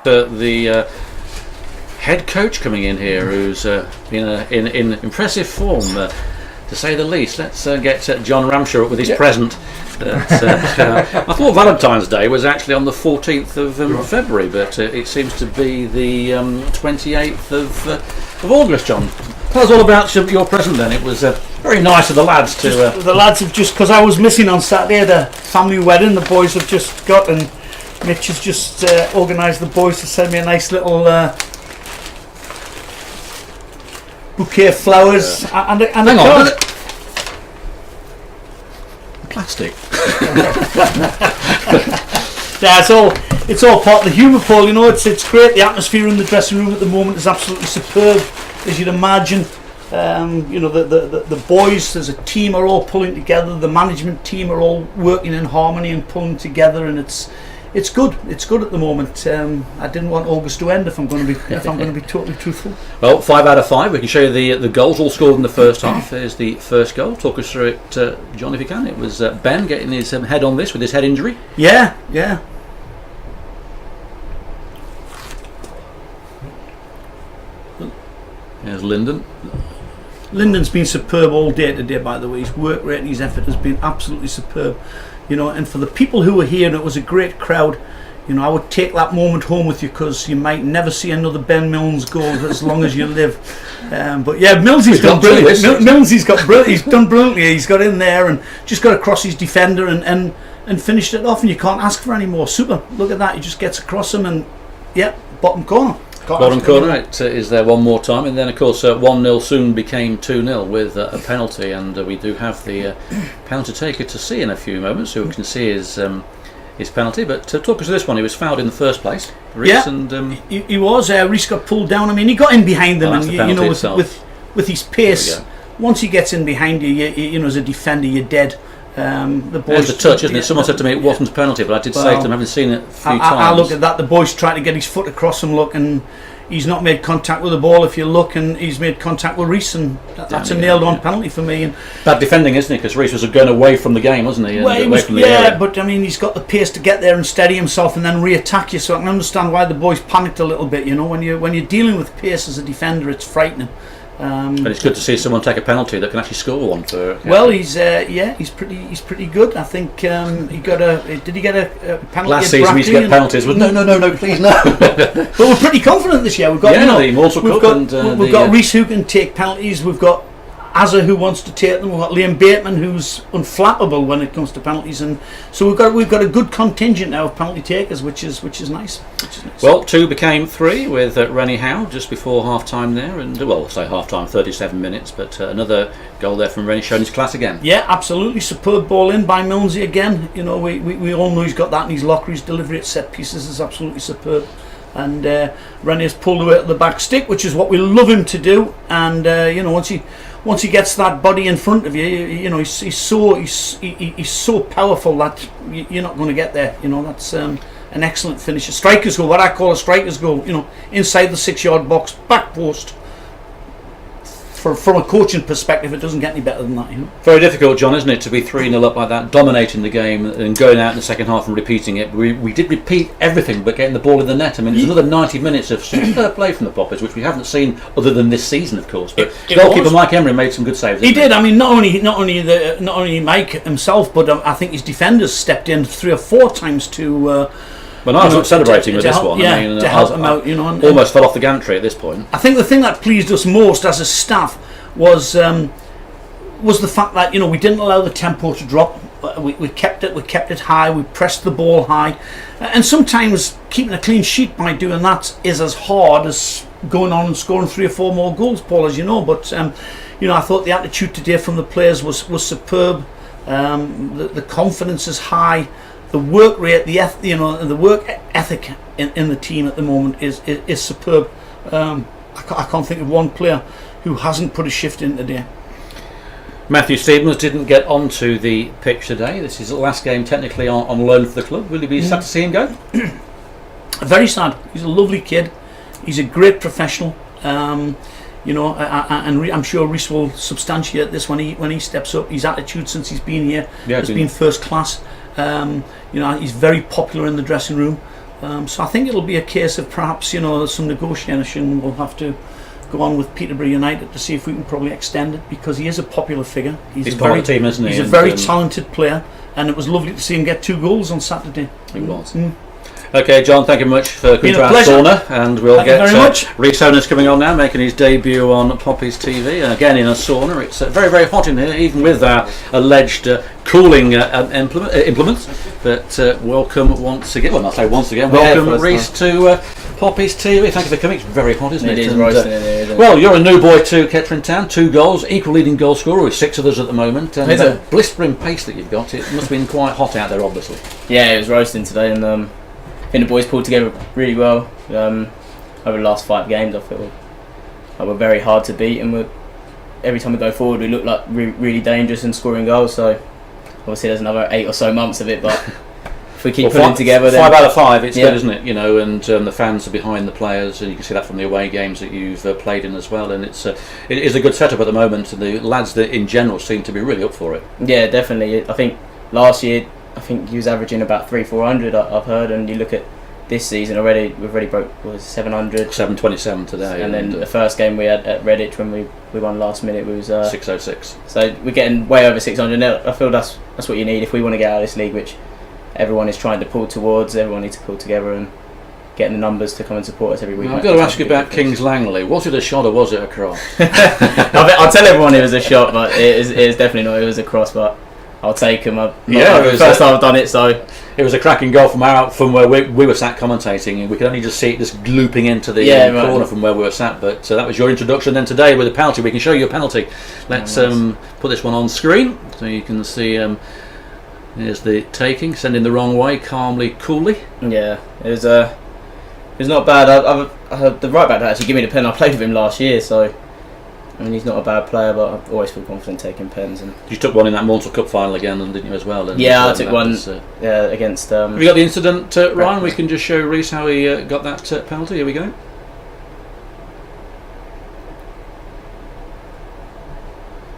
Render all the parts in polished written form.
The head coach coming in here, who's in impressive form, to say the least. Let's get John Ramshaw up with his present. I thought Valentine's Day was actually on the 14th of February, but it seems to be the 28th of August, John. Tell us all about your present then. It was very nice of the lads to... The lads have just, because I was missing on Saturday at a family wedding, the boys have just got, and Mitch has just organised the boys to send me a nice little bouquet of flowers and a card. Plastic. Yeah, it's all part of the humour, Paul. You know, it's great. The atmosphere in the dressing room at the moment is absolutely superb, as you'd imagine. You know, the boys as a team are all pulling together. The management team are all working in harmony and pulling together, and it's good. It's good at the moment. I didn't want August to end, if I'm going to be totally truthful. Well, 5 out of 5. We can show you the goals all scored in the first half. There's the first goal. Talk us through it, John, if you can. It was Ben getting his head on this with his head injury. Yeah. There's Lyndon. Lyndon's been superb all day today, by the way. His work rate and his effort has been absolutely superb. You know, and for the people who were here, and it was a great crowd, you know, I would take that moment home with you, because you might never see another Ben Milnes goal as long as you live. But yeah, Millsy's done brilliant. He's done brilliantly. He's got in there and just got across his defender and finished it off, and you can't ask for any more. Super. Look at that. He just gets across him, and yeah, bottom corner. Bottom corner, it is there one more time, and then of course 1-0 soon became 2-0 with a penalty, and we do have the penalty taker to see in a few moments, so we can see his penalty. But talk us through this one. He was fouled in the first place, Rhys, yeah, and he was. Rhys got pulled down. I mean, he got in behind them, and you know, with his pace, once he gets in behind you know, as a defender, you're dead. The boys, there's the touch, isn't it? Someone said to me it wasn't a penalty, but I did say to them, having seen it a few times. I look at that. The boy's trying to get his foot across him, look, and he's not made contact with the ball. If you look, and he's made contact with Rhys, and that's a nailed-on penalty for me. And bad defending, isn't it? Because Rhys was going away from the game, wasn't he? From the area. But I mean, he's got the pace to get there and steady himself, and then re-attack you. So I can understand why the boys panicked a little bit. You know, when you're dealing with pace as a defender, it's frightening. But it's good to see someone take a penalty that can actually score one for. Well, he's pretty good. I think he got did he get a penalty? Last season we used to get penalties. No, please no. But we're pretty confident this year. We've got the Mortal Cooke, we've got Rhys who can take penalties. We've got Azza who wants to take them. We've got Liam Bateman who's unflappable when it comes to penalties, and so we've got a good contingent now of penalty takers, which is nice. Well, 2 became 3 with Rennie Howe just before half time there, and well, say half time, 37 minutes, but another goal there from Rennie, showing his class again. Yeah, absolutely superb ball in by Millsy again. You know, we all know he's got that in his locker. His delivery at set pieces is absolutely superb. And Rennie has pulled away at the back stick, which is what we love him to do. And you know, once he gets that body in front of you, you know, he's so powerful that you're not going to get there. You know, that's an excellent finish. A striker's goal, what I call a striker's goal. You know, inside the 6-yard box, back post. From a coaching perspective, it doesn't get any better than that. You know? Very difficult, John, isn't it, to be 3-0 up like that, dominating the game and going out in the second half and repeating it. We did repeat everything but getting the ball in the net. I mean, there's another 90 minutes of superb play from the Poppers, which we haven't seen other than this season, of course. But goalkeeper Mike Emery made some good saves. He did. I mean, not only Mike himself, but I think his defenders stepped in 3 or 4 times to. When I was celebrating with this one, yeah, I mean, to help him out, you know, and almost fell off the gantry at this point. I think the thing that pleased us most as a staff was the fact that, you know, we didn't allow the tempo to drop. We kept it high. We pressed the ball high, and sometimes keeping a clean sheet by doing that is as hard as going on and scoring 3 or 4 more goals, Paul, as you know. But you know, I thought the attitude today from the players was superb. The confidence is high. The work rate, the work ethic in the team at the moment is superb. I can't think of one player who hasn't put a shift in today. Matthew Stevens didn't get onto the pitch today. This is the last game technically on loan for the club. Will you be sad to see him go? Very sad. He's a lovely kid. He's a great professional. You know, and I'm sure Rhys will substantiate this when he steps up. His attitude since he's been here has been first class. You know, he's very popular in the dressing room. So I think it'll be a case of perhaps some negotiation. We'll have to go on with Peterborough United to see if we can probably extend it, because he is a popular figure. He's part of the team, isn't he? He's a very talented player, and it was lovely to see him get 2 goals on Saturday. He was. Okay, John, thank you very much for coming to our sauna, and we'll get Rhys Hoenes coming on now, making his debut on Poppy's TV, again in a sauna. It's very, very hot in here, even with our alleged cooling implements. But welcome once again. Well, not say once again. Welcome, Rhys, to Poppy's TV. Thank you for coming. It's very hot, isn't it? It is roasting in here, isn't it? Well, you're a new boy to Kettering Town. 2 goals, equal leading goal scorer with 6 others at the moment. And the blistering pace that you've got, it must have been quite hot out there, obviously. Yeah, it was roasting today, and I think the boys pulled together really well over the last 5 games. I feel like we're very hard to beat, and every time we go forward we look like really dangerous and scoring goals. So obviously there's another 8 or so months of it, but if we keep pulling together, then 5 out of 5, it's good, isn't it? And the fans are behind the players, and you can see that from the away games that you've played in as well. And it is a good setup at the moment, and the lads that in general seem to be really up for it. Yeah, definitely. I think last year, he was averaging about 300-400. I've heard, and you look at this season already, we've already broke 700. 727 today, and then the first game we had at Redditch when we won last minute was 606. So we're getting way over 600 now. I feel that's what you need if we want to get out of this league, which everyone is trying to pull towards. Everyone needs to pull together and getting the numbers to come and support us every week. I've got to ask you about Kings Langley. Was it a shot or was it a cross? I'll tell everyone it was a shot, but it is definitely not. It was a cross, but I'll take him. The first time I've done it, so it was a cracking goal from where we were sat commentating, and we could only just see it just looping into the corner from where we were sat. But that was your introduction. Then today with a penalty, we can show you a penalty. Let's put this one on screen so you can see. Here's the taking, sending the wrong way, calmly, coolly. Yeah, it was not bad. I had the right back to actually give me the pen. I played with him last year, so. I mean, he's not a bad player, but I always feel confident taking pens. And you took one in that Mortal Cup final again, didn't you, as well? And I took one against... Have you got the incident, Ryan? We can just show Rhys how he got that penalty. Here we go.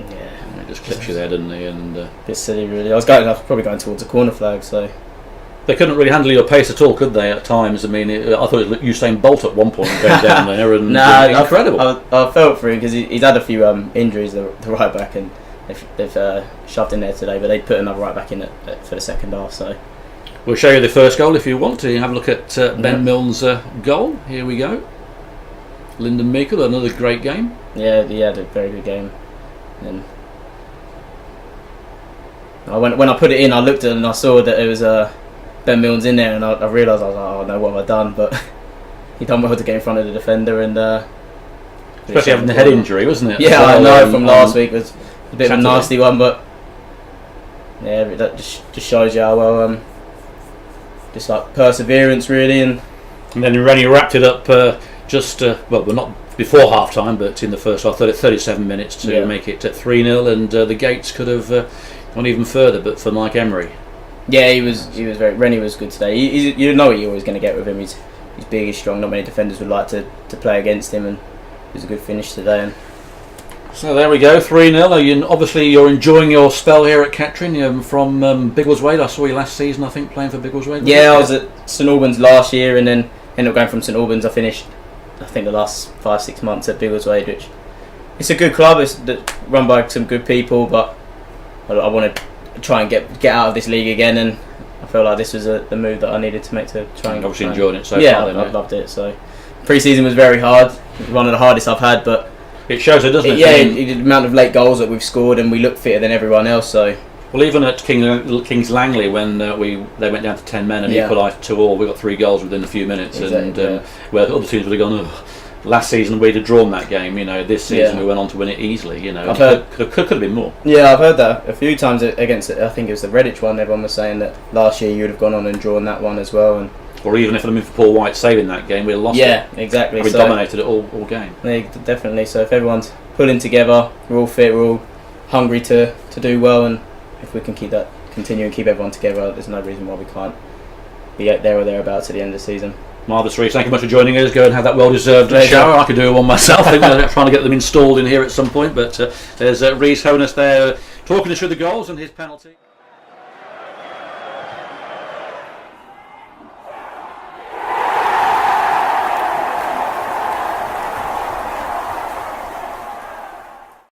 Yeah. He just clips you there, didn't he? And a bit silly, really. I was probably going towards a corner flag, so... They couldn't really handle your pace at all, could they, at times? I mean, I thought it was Usain Bolt at one point going down there, and incredible. I felt for him because he's had a few injuries, the right back, and they've shoved in there today, but they put another right back in for the second half. So we'll show you the first goal if you want to have a look at Ben Milne's goal. Here we go. Lyndon Meikle, another great game. Yeah, he had a very good game. And when I put it in, I looked at it and I saw that it was Ben Milne's in there, and I realised, I was like, oh no, what have I done? But he done well to get in front of the defender, and especially having the head injury, wasn't it? Yeah, I know from last week was a bit of a nasty one, but yeah, that just shows you how well just like perseverance really, and then Rennie wrapped it up well, not before half time, but in the first half, 37 minutes to make it 3-0, and the Gates could have gone even further, but for Mike Emery. Yeah, he was Rennie was good today. You know what you're always going to get with him. He's big, he's strong. Not many defenders would like to play against him, and it was a good finish today. And so there we go, 3-0. Obviously you're enjoying your spell here at Kettering from Biggleswade. I saw you last season, I think, playing for Biggleswade. Yeah, I was at St Albans last year, and then ended up going from St Albans. I finished, I think, the last 5-6 months at Biggleswade, which it's a good club. It's run by some good people, but I want to try and get out of this league again, and I feel like this was the move that I needed to make to try and obviously enjoying it so far. Yeah, I've loved it. So pre-season was very hard, one of the hardest I've had, but it shows it, doesn't it? Yeah, the amount of late goals that we've scored, and we look fitter than everyone else. So well, even at Kings Langley, when they went down to 10 men and equalised 2-2, we got 3 goals within a few minutes, exactly, and where other teams would have gone. Last season we'd have drawn that game, this season we went on to win it easily, could have been more. Yeah, I've heard that a few times against it. I think it was the Redditch one, everyone was saying that last year you would have gone on and drawn that one as well. Or even if it had been for Paul White saving that game, we'd have lost it. Yeah, exactly. We dominated it all game. Yeah, definitely. So if everyone's pulling together, we're all fit, we're all hungry to do well, and if we can continue and keep everyone together, there's no reason why we can't be there or thereabouts at the end of the season. Marvellous, Rhys. Thank you much for joining us. Go and have that well-deserved shower. I could do one myself. I think I'm trying to get them installed in here at some point. But there's Rhys Hoenes there talking us through the goals and his penalty.